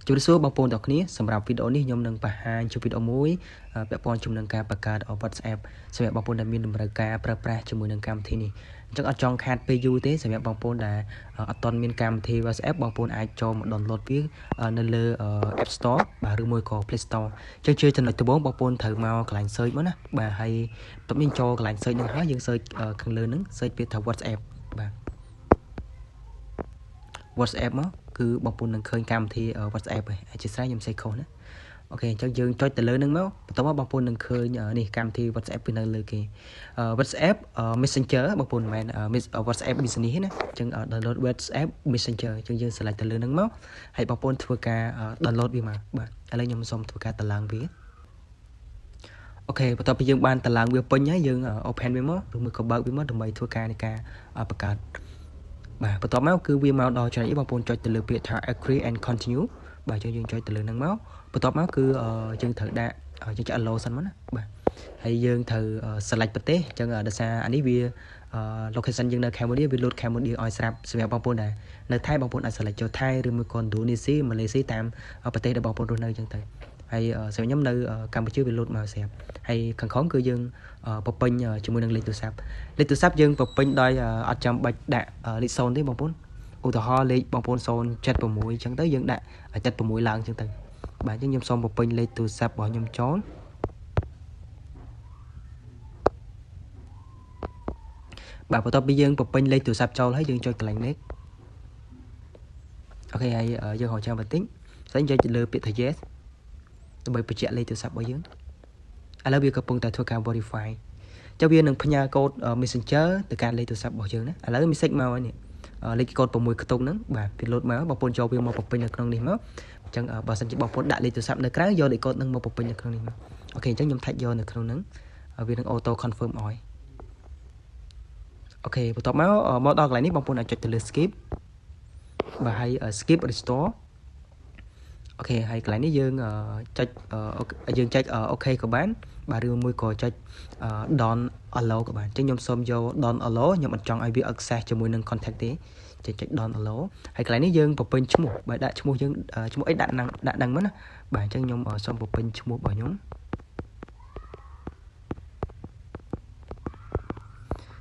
ជួយសួរបងប្អូនទាំងគ្នាសម្រាប់វីដេអូនេះខ្ញុំនឹងបង្ហាញជាវីដេអូមួយពាក់ព័ន្ធជាមួយនឹងការបង្កើត WhatsApp សម្រាប់បងប្អូនដែលមានតម្រូវការប្រើប្រាស់ជាមួយនឹងកម្មវិធីនេះអញ្ចឹងអត់ចង់ខាតពេលយូរទេសម្រាប់បងប្អូនដែលអត់ទាន់មានកម្មវិធី WhatsApp បងប្អូនអាចចូលមក download វានៅលើ App Store បាទឬមួយក៏ Play Store អញ្ចឹងជាចំណុចដំបូងបងប្អូនត្រូវមកកន្លែង search មកណាបាទហើយបន្ទាប់នេះចូលកន្លែង search ហ្នឹងហើយយើង search ខាងលើហ្នឹង search ពាក្យថា WhatsApp បាទ WhatsApp មកគឺបងប្អូននឹងឃើញកម្មវិធី WhatsApp ហើយអធិស្ឋានខ្ញុំសេខុសណាអូខេអញ្ចឹងយើងចុចទៅលើហ្នឹងមកបន្ទាប់មកបងប្អូននឹងឃើញនេះកម្មវិធី WhatsApp ពីនៅលើគេ WhatsApp Messenger បងប្អូនមិនមែន WhatsApp Business ណាអញ្ចឹង download WhatsApp Messenger អញ្ចឹងយើង select ទៅលើហ្នឹងមកហើយបងប្អូនធ្វើការ download វាមកបាទឥឡូវខ្ញុំសូមធ្វើការតឡើងវាអូខេបន្ទាប់ពីយើងបានតឡើងវាពេញហើយយើង open វាមកឬមួយក៏បើកវាមកដើម្បីធ្វើការនៃការបង្កើតបាទបន្ទាប់មកគឺវាមកដល់ចំណុចនេះបងប្អូនចុចទៅលើពាក្យថា agree and continue បាទយើងចុចទៅលើហ្នឹងមកបន្ទាប់មកគឺយើងត្រូវដាក់យើងចាក់ allow សិនមកណាបាទហើយយើងត្រូវ select ប្រទេសអញ្ចឹងដោយសារអានេះវា location យើងនៅ Cambodia វា load Cambodia ឲ្យស្រាប់សម្រាប់បងប្អូនដែរនៅថៃបងប្អូនអាច select ចូលថៃឬមួយក៏ Indonesia Malaysia តាមប្រទេសដែលបងប្អូនរស់នៅអញ្ចឹងទៅហើយសម្រាប់ខ្ញុំនៅកម្ពុជាវា load មកស្រាប់ហើយខាងក្រោមគឺយើងបំពេញជាមួយនឹងលេខទូរស័ព្ទយើងបំពេញដោយអត់ចាំបាច់ដាក់លេខ0ទេបងប្អូនឧទាហរណ៍លេខបងប្អូន076អញ្ចឹងទៅយើងដាក់76ឡើងអញ្ចឹងទៅបាទអញ្ចឹងខ្ញុំសូមបំពេញលេខទូរស័ព្ទរបស់ខ្ញុំចូលបាទបន្ទាប់ពីយើងបំពេញលេខទូរស័ព្ទចូលហើយយើងចុចកន្លែង next អូខេហើយយើងរកចាំបន្តិចស្អីចុចទៅលើពាក្យថា yes ដើម្បីបញ្ជាក់លេខទូរស័ព្ទរបស់យើងឥឡូវវាកំពុងតែធ្វើការ verify ចុះវានឹងផ្ញើកូដ Messenger ទៅកាន់លេខទូរស័ព្ទរបស់យើងណាឥឡូវ message មកហើយនេះលេខកូដ6ខ្ទង់ហ្នឹងបាទវា load មកបងប្អូនចូលវាមកបំពេញនៅក្នុងនេះមកអញ្ចឹងបើសិនជាបងប្អូនដាក់លេខទូរស័ព្ទនៅក្រៅយកលេខកូដហ្នឹងមកបំពេញនៅក្នុងនេះមកអូខេអញ្ចឹងខ្ញុំ type យកនៅក្នុងហ្នឹងវានឹង auto confirm ឲ្យអូខេបន្ទាប់មកដល់កន្លែងនេះបងប្អូនអាចចុចទៅលើ skip បាទហើយ skip restore អូខេហើយកន្លែងនេះយើងចុចអូខេក៏បានបាទឬមួយក៏ចុច don't allow ក៏បានអញ្ចឹងខ្ញុំសូមយក don't allow ខ្ញុំអត់ចង់ឲ្យវា access ជាមួយនឹង contact ទេចុច don't allow ហើយកន្លែងនេះយើងបំពេញឈ្មោះបាទដាក់ឈ្មោះយើងឈ្មោះអីដាក់ហ្នឹងមកណាបាទអញ្ចឹងខ្ញុំសូមបំពេញឈ្មោះរបស់ខ្ញុំ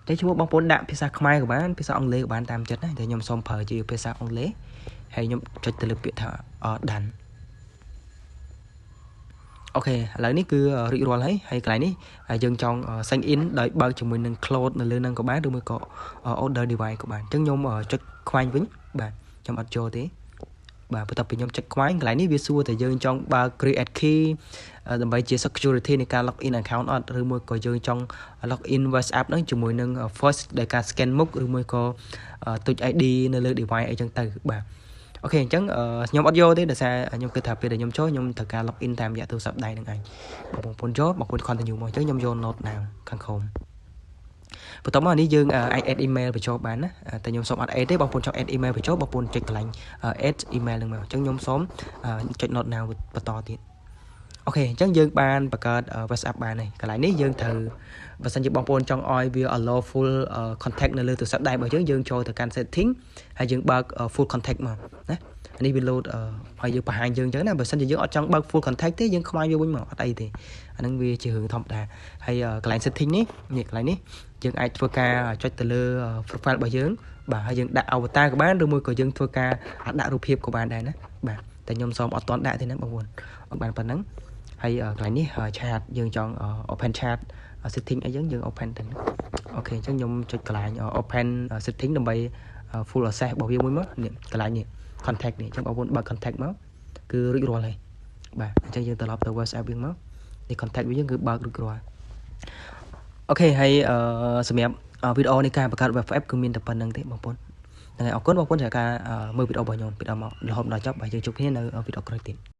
តែឈ្មោះបងប្អូនដាក់ភាសាខ្មែរក៏បានភាសាអង់គ្លេសក៏បានតាមចិត្តដែរតែខ្ញុំសូមប្រើជាភាសាអង់គ្លេសហើយខ្ញុំចុចទៅលើពាក្យថា doneអូខេឥឡូវនេះគឺរួចរាល់ហើយកន្លែងនេះយើងចង់ sign in ដោយបើកជាមួយនឹង cloud នៅលើហ្នឹងក៏បានឬមួយក៏ order device ក៏បានអញ្ចឹងខ្ញុំចុចខ្វែងវិញបាទខ្ញុំអត់ចូលទេបាទបន្ទាប់ពីខ្ញុំចុចខ្វែងកន្លែងនេះវាសួរតែយើងចង់បើក create key ដើម្បីជា security នៃការ login account អត់ឬមួយក៏យើងចង់ login WhatsApp ហ្នឹងជាមួយនឹង first ដោយការ scan មុខឬមួយក៏ទុច ID នៅលើ device អីចឹងទៅបាទអូខេអញ្ចឹងខ្ញុំអត់យកទេដោយសារខ្ញុំគិតថាពេលដែលខ្ញុំចូលខ្ញុំត្រូវការ login តាមរយៈទូរស័ព្ទដៃនឹងឯងបងប្អូនយកបងប្អូន continue មកអញ្ចឹងខ្ញុំយក note now ខាងក្រោមបន្ទាប់មកនេះយើងអាច add email បញ្ចូលបានណាតែខ្ញុំសូមអត់ add ទេបងប្អូនចង់ add email បញ្ចូលបងប្អូនចុចកន្លែង add email នឹងមកអញ្ចឹងខ្ញុំសូមចុច note now បន្តទៀតអូខេអញ្ចឹងយើងបានបង្កើត WhatsApp បានហើយកន្លែងនេះយើងត្រូវបើសិនជាបងប្អូនចង់ឲ្យវា allow full contact នៅលើទូរស័ព្ទដៃរបស់យើងចូលទៅកាន់ setting ហើយយើងបើក full contact មកណានេះវា load ហើយយើងបង្ហាញយើងអញ្ចឹងណាបើសិនជាយើងអត់ចង់បើក full contact ទេយើងខ្វាយវាវិញមកអត់អីទេអាហ្នឹងវាជារឿងធម្មតាហើយកន្លែង setting នេះកន្លែងនេះយើងអាចធ្វើការចុចទៅលើ profile របស់យើងបាទហើយយើងដាក់ avatar ក៏បានឬមួយក៏យើងធ្វើការដាក់រូបភាពក៏បានដែរណាបាទតែខ្ញុំសូមអត់តន់ដាក់ទេណាបងប្អូនបានប៉ុណ្ណឹងហើយកន្លែងនេះ chat យើងចង់ open chat setting អីយើង open ទៅអូខេអញ្ចឹងខ្ញុំចុចកន្លែង open setting ដើម្បី full access របស់វាមួយមកនេះកន្លែងនេះ contact នេះអញ្ចឹងបងប្អូនបើក contact មកគឺរួចរាល់ហើយបាទអញ្ចឹងយើងត្រឡប់ទៅ WhatsApp វិញមកនេះ contact វិញគឺបើករួចរាល់អូខេហើយសម្រាប់វីដេអូនៃការបង្កើត WhatsApp គឺមានតែប៉ុណ្្នឹងទេបងប្អូនហ្នឹងហើយអរគុណបងប្អូនសម្រាប់ការមើលវីដេអូរបស់ខ្ញុំពីដើមមករហូតដល់ចប់បាទយើងជួបគ្នានៅវីដេអូក្រោយទៀត